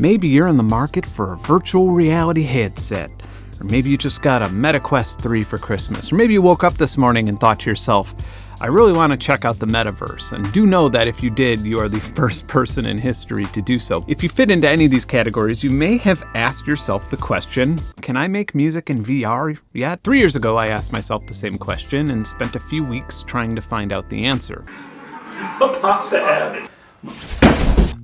Maybe you're in the market for a virtual reality headset. Or maybe you just got a Meta Quest 3 for Christmas. Or maybe you woke up this morning and thought to yourself, I really want to check out the metaverse. And do know that if you did, you are the first person in history to do so. If you fit into any of these categories, you may have asked yourself the question, can I make music in VR yet? 3 years ago, I asked myself the same question and spent a few weeks trying to find out the answer. What pasta added?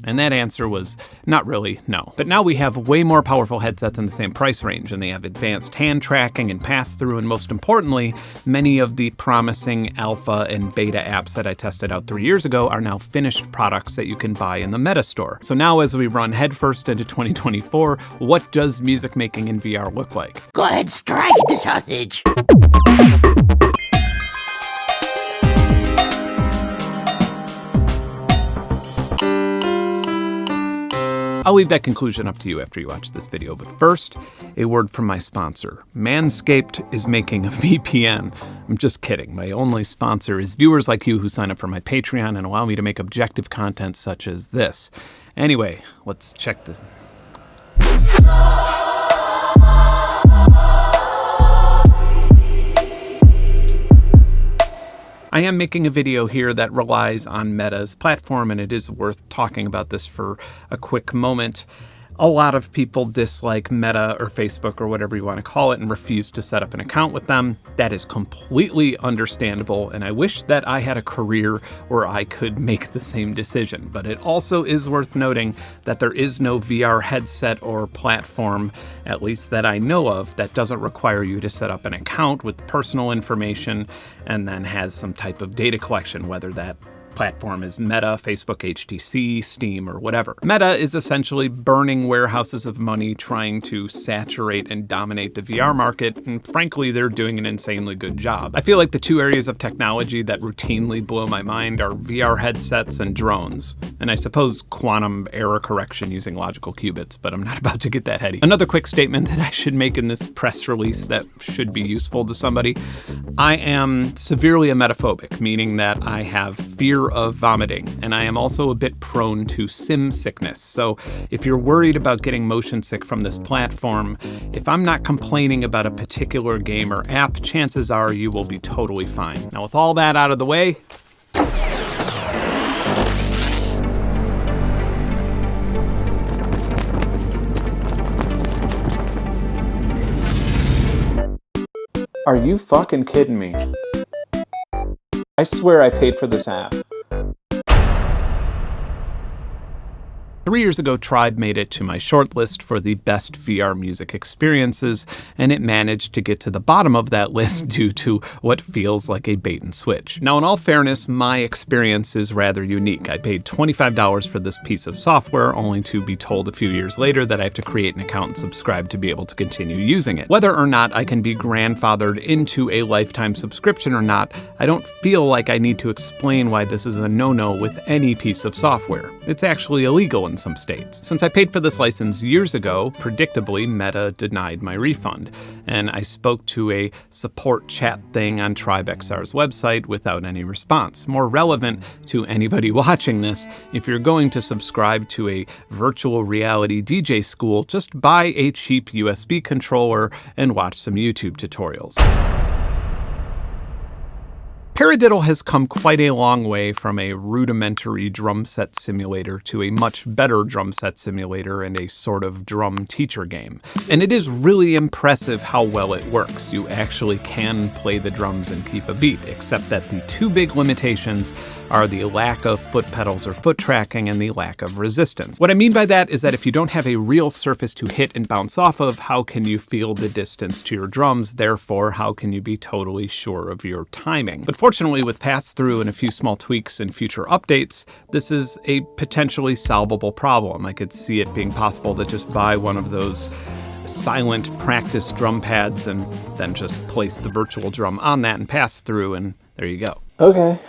And that answer was not really no. But now we have way more powerful headsets in the same price range, and they have advanced hand tracking and pass-through, and most importantly, many of the promising alpha and beta apps that I tested out 3 years ago are now finished products that you can buy in the Meta Store. So now as we run headfirst into 2024, what does music making in VR look like? Go ahead, strike the sausage. I'll leave that conclusion up to you after you watch this video, but first, a word from my sponsor. Manscaped is making a VPN. I'm just kidding. My only sponsor is viewers like you who sign up for my Patreon and allow me to make objective content such as this. Anyway, let's check this. I am making a video here that relies on Meta's platform, and it is worth talking about this for a quick moment. A lot of people dislike Meta or Facebook or whatever you want to call it and refuse to set up an account with them. That is completely understandable, and I wish that I had a career where I could make the same decision. But it also is worth noting that there is no VR headset or platform, at least that I know of, that doesn't require you to set up an account with personal information and then has some type of data collection, whether that platform is Meta, Facebook, HTC, Steam, or whatever. Meta is essentially burning warehouses of money trying to saturate and dominate the VR market, and frankly, they're doing an insanely good job. I feel like the two areas of technology that routinely blow my mind are VR headsets and drones, and I suppose quantum error correction using logical qubits, but I'm not about to get that heady. Another quick statement that I should make in this press release that should be useful to somebody. I am severely emetophobic, meaning that I have fear of vomiting, and I am also a bit prone to sim sickness. So if you're worried about getting motion sick from this platform, if I'm not complaining about a particular game or app, chances are you will be totally fine. Now with all that out of the way, are you fucking kidding me? I swear I paid for this app. 3 years ago, Tribe made it to my shortlist for the best VR music experiences, and it managed to get to the bottom of that list due to what feels like a bait and switch. Now, in all fairness, my experience is rather unique. I paid $25 for this piece of software, only to be told a few years later that I have to create an account and subscribe to be able to continue using it. Whether or not I can be grandfathered into a lifetime subscription or not, I don't feel like I need to explain why this is a no-no with any piece of software. It's actually illegal in some states. Since I paid for this license years ago, predictably, Meta denied my refund, and I spoke to a support chat thing on TribeXR's website without any response. More relevant to anybody watching this, if you're going to subscribe to a virtual reality DJ school, just buy a cheap USB controller and watch some YouTube tutorials. Paradiddle has come quite a long way from a rudimentary drum set simulator to a much better drum set simulator and a sort of drum teacher game. And it is really impressive how well it works. You actually can play the drums and keep a beat, except that the two big limitations are the lack of foot pedals or foot tracking and the lack of resistance. What I mean by that is that if you don't have a real surface to hit and bounce off of, how can you feel the distance to your drums? Therefore, how can you be totally sure of your timing? But fortunately, with pass-through and a few small tweaks and future updates, this is a potentially solvable problem. I could see it being possible to just buy one of those silent practice drum pads and then just place the virtual drum on that and pass through, and there you go. Okay.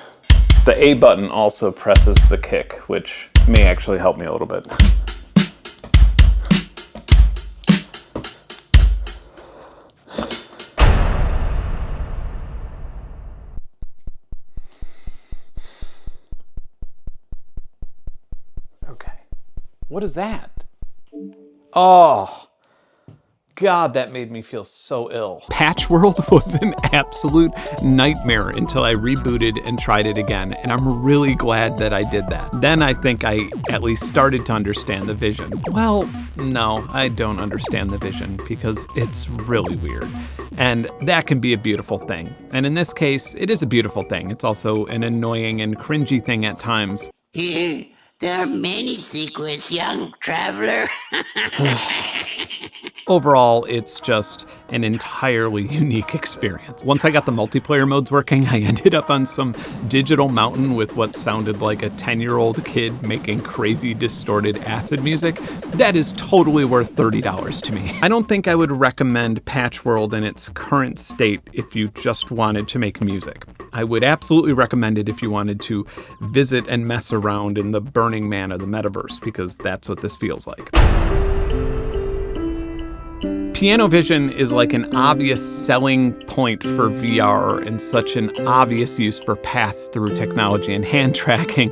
The A button also presses the kick, which may actually help me a little bit. Okay. What is that? Oh, God, that made me feel so ill. Patchworld was an absolute nightmare until I rebooted and tried it again, and I'm really glad that I did that. Then I think I at least started to understand the vision. Well, no, I don't understand the vision because it's really weird. And that can be a beautiful thing. And in this case, it is a beautiful thing. It's also an annoying and cringy thing at times. Here, there are many secrets, young traveler. Overall, it's just an entirely unique experience. Once I got the multiplayer modes working, I ended up on some digital mountain with what sounded like a 10-year-old kid making crazy distorted acid music. That is totally worth $30 to me. I don't think I would recommend Patchworld in its current state if you just wanted to make music. I would absolutely recommend it if you wanted to visit and mess around in the Burning Man of the metaverse, because that's what this feels like. Pianovision is like an obvious selling point for VR and such an obvious use for pass-through technology and hand tracking,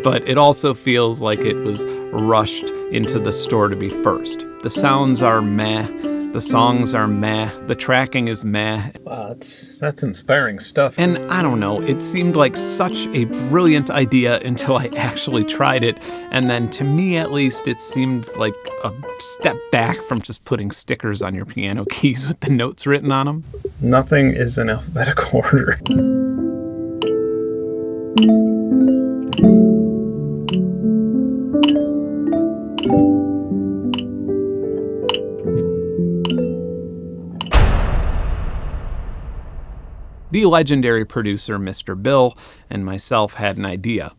but it also feels like it was rushed into the store to be first. The sounds are meh, the songs are meh, the tracking is meh. Wow, that's inspiring stuff. And I don't know, it seemed like such a brilliant idea until I actually tried it, and then to me at least it seemed like a step back from just putting stickers on your piano keys with the notes written on them. Nothing is in alphabetical order. The legendary producer Mr. Bill and myself had an idea.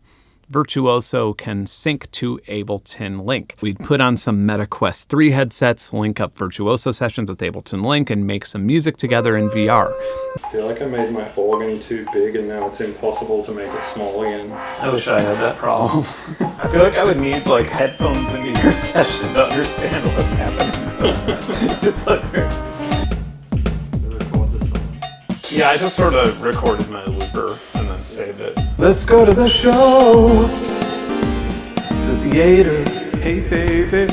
Virtuoso can sync to Ableton Link. We'd put on some Meta Quest 3 headsets, link up Virtuoso sessions with Ableton Link, and make some music together in VR. I feel like I made my organ too big and now it's impossible to make it small again. I wish I had that problem. I feel like I would need like headphones into your session to understand what's happening. It's like... Yeah, I just sort of recorded my looper and then saved it. Let's go to the show, the theater, hey baby.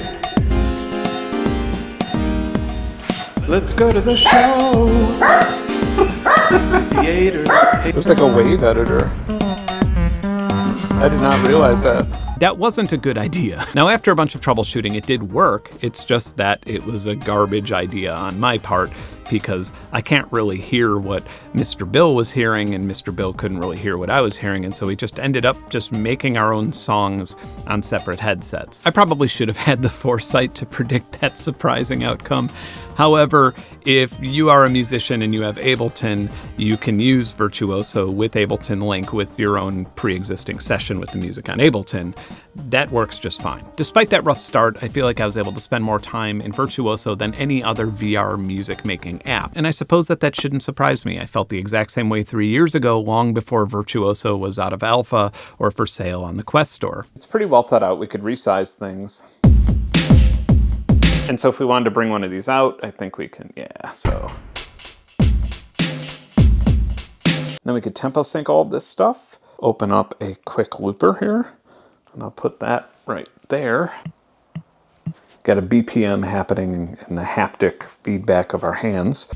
Let's go to the show, the theater. Hey. There's like a wave editor. I did not realize that. That wasn't a good idea. Now, after a bunch of troubleshooting, it did work. It's just that it was a garbage idea on my part, because I can't really hear what Mr. Bill was hearing, and Mr. Bill couldn't really hear what I was hearing, and so we just ended up just making our own songs on separate headsets. I probably should have had the foresight to predict that surprising outcome. However, if you are a musician and you have Ableton, you can use Virtuoso with Ableton Link with your own pre-existing session with the music on Ableton. That works just fine. Despite that rough start, I feel like I was able to spend more time in Virtuoso than any other VR music making app. And I suppose that shouldn't surprise me. I felt the exact same way 3 years ago, long before Virtuoso was out of alpha or for sale on the Quest store. It's pretty well thought out. We could resize things. And so if we wanted to bring one of these out, I think we can, yeah, so. Then we could tempo sync all of this stuff. Open up a quick looper here, and I'll put that right there. Got a BPM happening in the haptic feedback of our hands.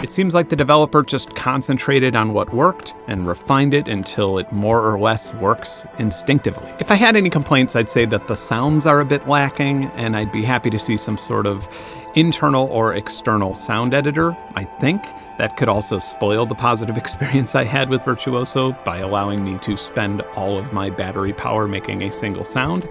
It seems like the developer just concentrated on what worked and refined it until it more or less works instinctively. If I had any complaints, I'd say that the sounds are a bit lacking, and I'd be happy to see some sort of internal or external sound editor. I think that could also spoil the positive experience I had with Virtuoso by allowing me to spend all of my battery power making a single sound.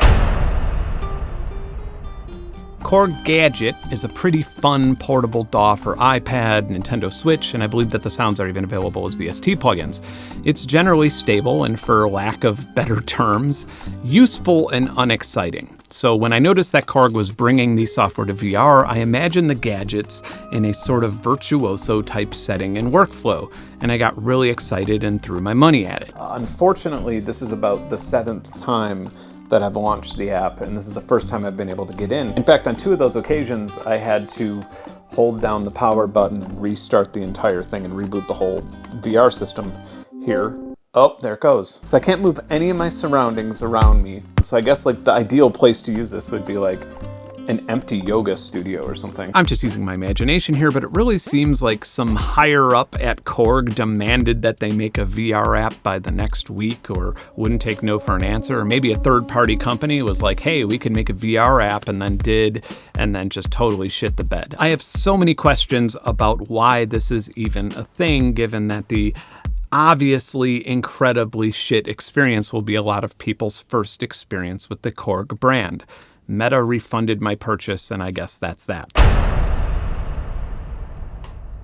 Korg Gadget is a pretty fun portable DAW for iPad, Nintendo Switch, and I believe that the sounds are even available as VST plugins. It's generally stable and, for lack of better terms, useful and unexciting. So when I noticed that Korg was bringing the software to VR, I imagined the gadgets in a sort of Virtuoso type setting and workflow, and I got really excited and threw my money at it. Unfortunately, this is about the 7th time that I've launched the app, and this is the first time I've been able to get in. In fact, on 2 of those occasions, I had to hold down the power button and restart the entire thing and reboot the whole VR system here. Oh, there it goes. So I can't move any of my surroundings around me. So I guess like the ideal place to use this would be like an empty yoga studio or something. I'm just using my imagination here, but it really seems like some higher up at Korg demanded that they make a VR app by the next week, or wouldn't take no for an answer. Or maybe a third-party company was like, hey, we can make a VR app, and then did, and then just totally shit the bed. I have so many questions about why this is even a thing, given that the obviously incredibly shit experience will be a lot of people's first experience with the Korg brand. Meta refunded my purchase, and I guess that's that.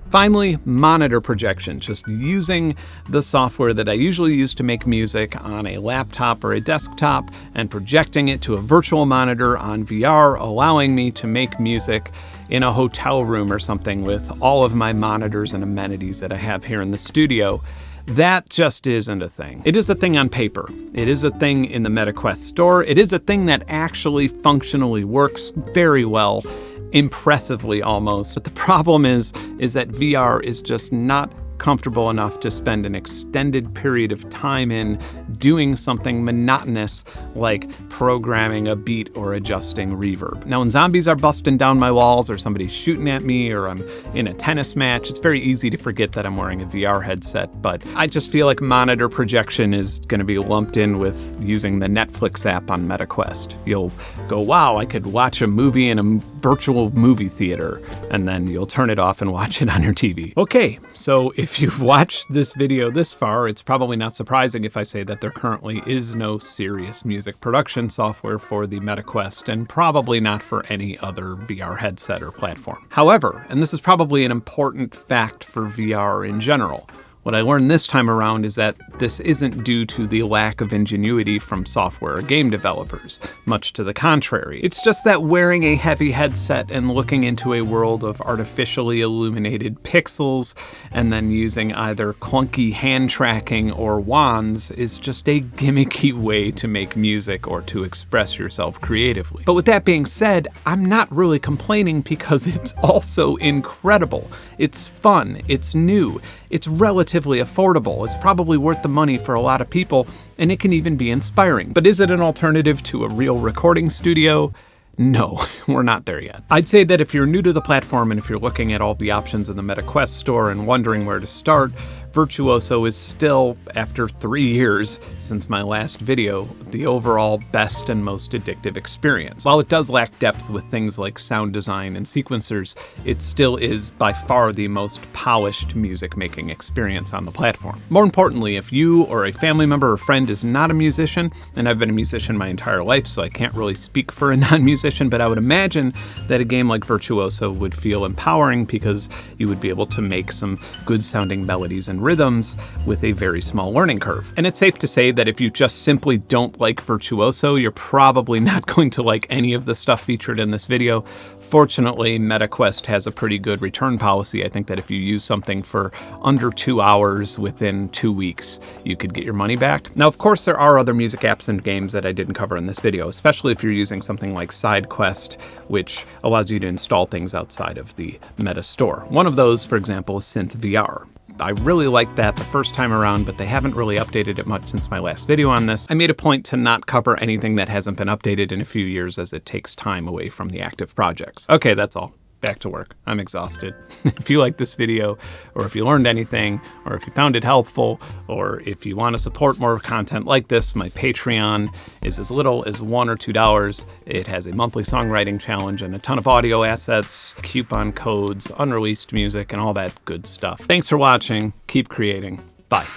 Finally, monitor projection, just using the software that I usually use to make music on a laptop or a desktop and projecting it to a virtual monitor on VR, allowing me to make music in a hotel room or something with all of my monitors and amenities that I have here in the studio. That just isn't a thing. It is a thing on paper. It is a thing in the MetaQuest store. It is a thing that actually functionally works very well, impressively almost. But the problem is that VR is just not comfortable enough to spend an extended period of time in doing something monotonous like programming a beat or adjusting reverb. Now, when zombies are busting down my walls or somebody's shooting at me or I'm in a tennis match, it's very easy to forget that I'm wearing a VR headset, but I just feel like monitor projection is going to be lumped in with using the Netflix app on MetaQuest. You'll go, wow, I could watch a movie in a virtual movie theater, and then you'll turn it off and watch it on your TV. Okay, so if you've watched this video this far, it's probably not surprising if I say that there currently is no serious music production software for the MetaQuest, and probably not for any other VR headset or platform. However, and this is probably an important fact for VR in general, what I learned this time around is that this isn't due to the lack of ingenuity from software or game developers, much to the contrary. It's just that wearing a heavy headset and looking into a world of artificially illuminated pixels and then using either clunky hand tracking or wands is just a gimmicky way to make music or to express yourself creatively. But with that being said, I'm not really complaining because it's also incredible. It's fun, it's new, it's relatively affordable, it's probably worth the money for a lot of people, and it can even be inspiring. But is it an alternative to a real recording studio? No, we're not there yet. I'd say that if you're new to the platform and if you're looking at all the options in the MetaQuest store and wondering where to start, Virtuoso is still, after 3 years since my last video, the overall best and most addictive experience. While it does lack depth with things like sound design and sequencers, it still is by far the most polished music-making experience on the platform. More importantly, if you or a family member or friend is not a musician, and I've been a musician my entire life, so I can't really speak for a non-musician, but I would imagine that a game like Virtuoso would feel empowering because you would be able to make some good-sounding melodies and rhythms with a very small learning curve. And it's safe to say that if you just simply don't like Virtuoso, you're probably not going to like any of the stuff featured in this video. Fortunately, MetaQuest has a pretty good return policy. I think that if you use something for under 2 hours within 2 weeks, you could get your money back. Now, of course, there are other music apps and games that I didn't cover in this video, especially if you're using something like SideQuest, which allows you to install things outside of the Meta store. One of those, for example, is SynthVR. I really liked that the first time around, but they haven't really updated it much since my last video on this. I made a point to not cover anything that hasn't been updated in a few years as it takes time away from the active projects. Okay, that's all. Back to work. I'm exhausted. If you liked this video, or if you learned anything, or if you found it helpful, or if you want to support more content like this, my Patreon is as little as $1 or $2. It has a monthly songwriting challenge and a ton of audio assets, coupon codes, unreleased music, and all that good stuff. Thanks for watching. Keep creating. Bye.